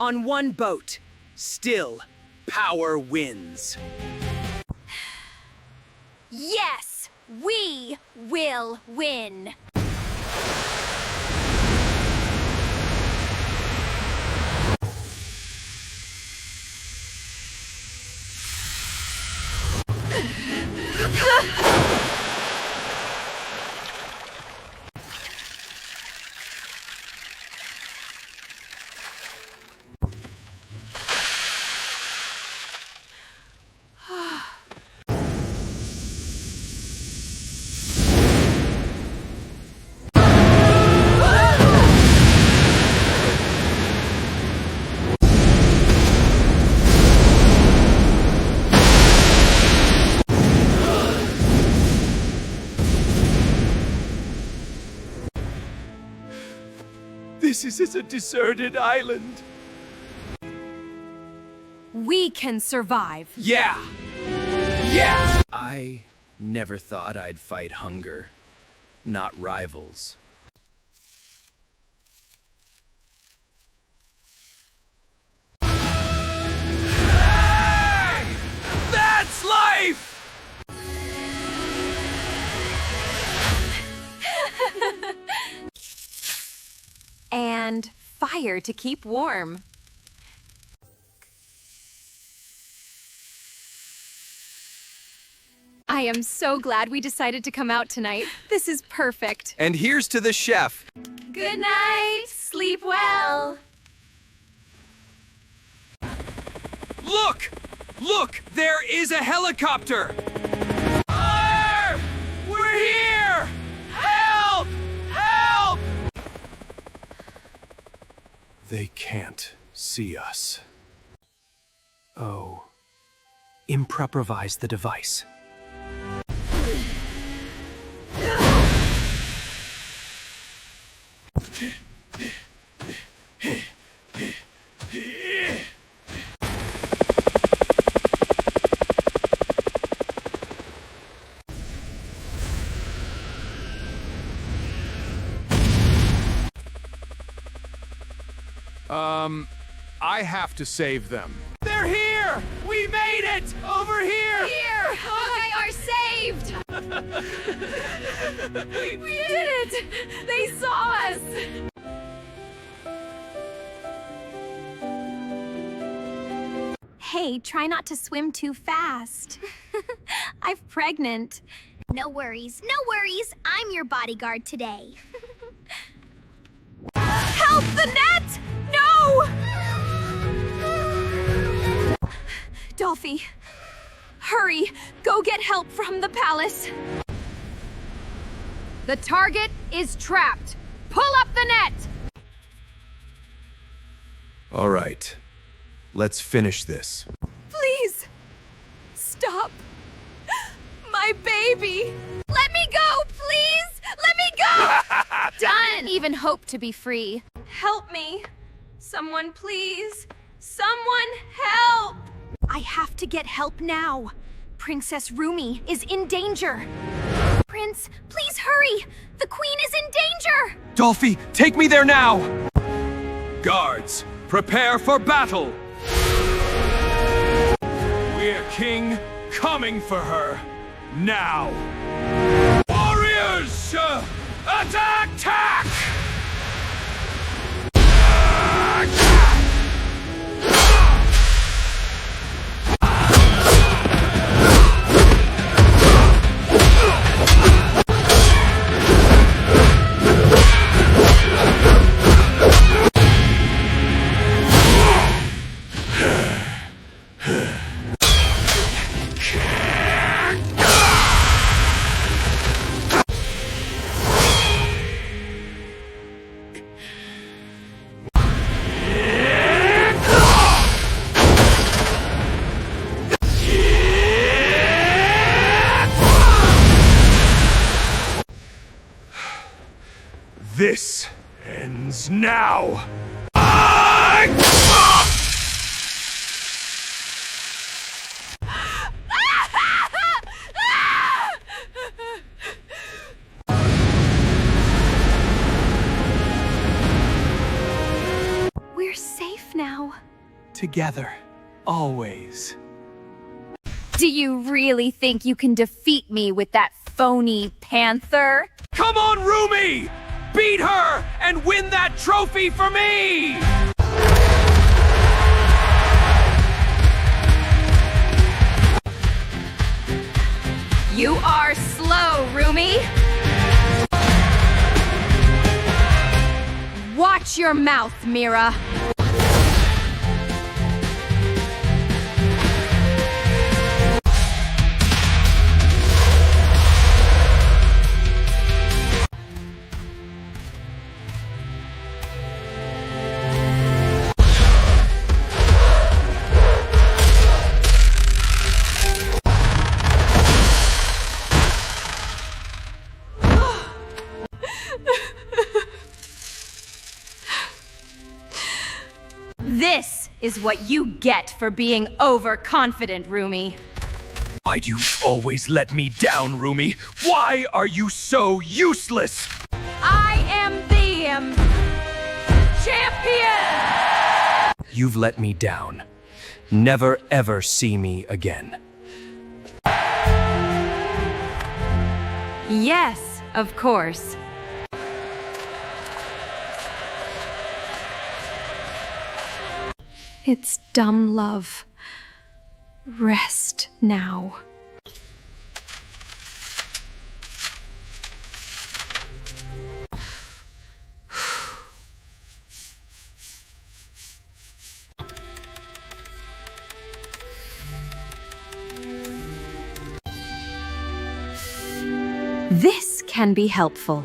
on one boat. Still, power wins. Yes, we will win. This is a deserted island. We can survive. Yeah! Yeah! I never thought I'd fight hunger, not rivals. Hey! That's life! And fire to keep warm. I am so glad we decided to come out tonight. This is perfect. And here's to the chef. Good night. Sleep well. Look! Look! There is a helicopter! Arr! We're here! Help! Help! They can't see us. Oh. Improvise the device. I have to save them. They're here! We made it! Over here! Here! They are saved! We did it! They saw us! Hey, try not to swim too fast. I'm pregnant. No worries, no worries. I'm your bodyguard today. Help the net! No! Dolphy, hurry! Go get help from the palace. The target is trapped. Pull up the net! All right. Let's finish this. Please! Stop! My baby! Let me go, please! Let me go! Done! Even hope to be free. Help me! Someone please! Someone help! I have to get help now. Princess Rumi is in danger. Prince, please hurry! The queen is in danger! Dolphy, take me there now! Guards, prepare for battle! We're king coming for her now! Warriors! Attack! Attack! This ends now. We're safe now. Together. Always. Do you really think you can defeat me with that phony panther? Come on, Rumi! Beat her and win that trophy for me! You are slow, Rumi! Watch your mouth, Mira! This is what you get for being overconfident, Rumi. Why do you always let me down, Rumi? Why are you so useless? I am the champion! You've let me down. Never ever see me again. Yes, of course. It's dumb love. Rest now. This can be helpful.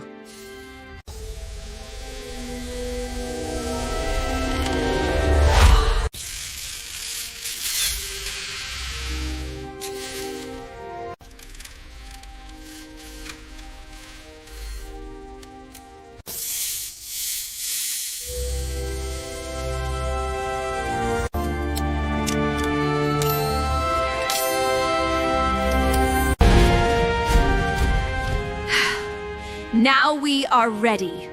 Now we are ready.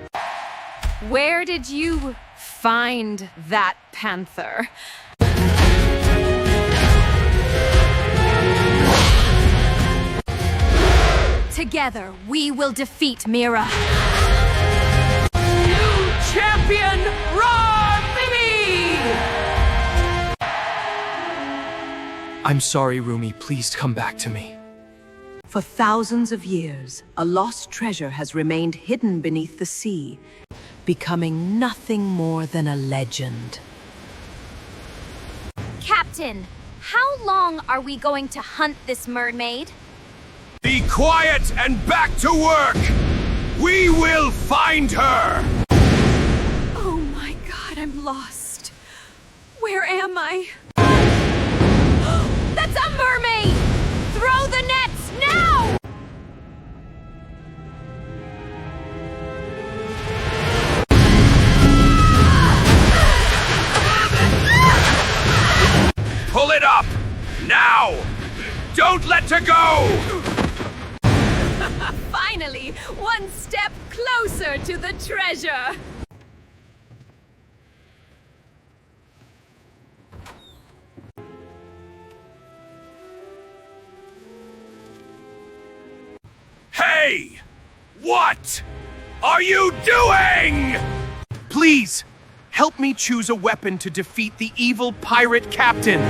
Where did you find that panther? Together, we will defeat Mira. New champion, Rumi! I'm sorry, Rumi. Please come back to me. For thousands of years, a lost treasure has remained hidden beneath the sea, becoming nothing more than a legend. Captain, how long are we going to hunt this mermaid? Be quiet and back to work! We will find her! Oh my god, I'm lost. Where am I? That's a mermaid! Throw the nets now! Pull it up! Now! Don't let her go! Finally, one step closer to the treasure! Hey! What are you doing? Please, help me choose a weapon to defeat the evil pirate captain.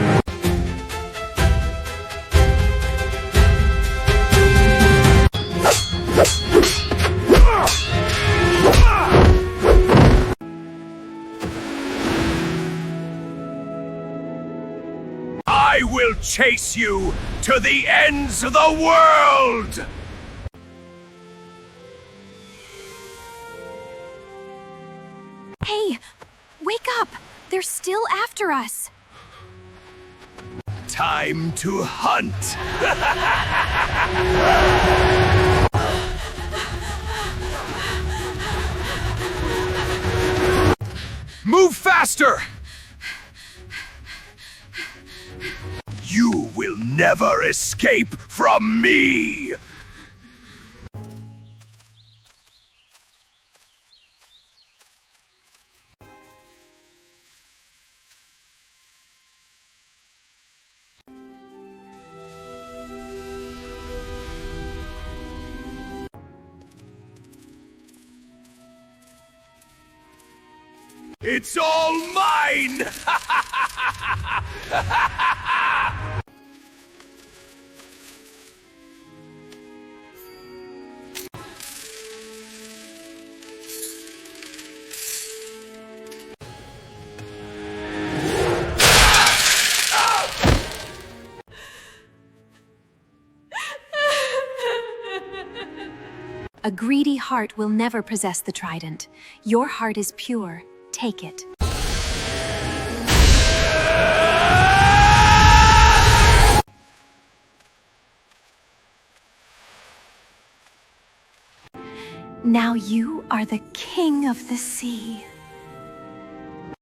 I will chase you to the ends of the world! Hey, wake up! They're still after us! Time to hunt! Move faster! You will never escape from me! It's all mine! A greedy heart will never possess the trident. Your heart is pure. Take it. Now you are the king of the sea.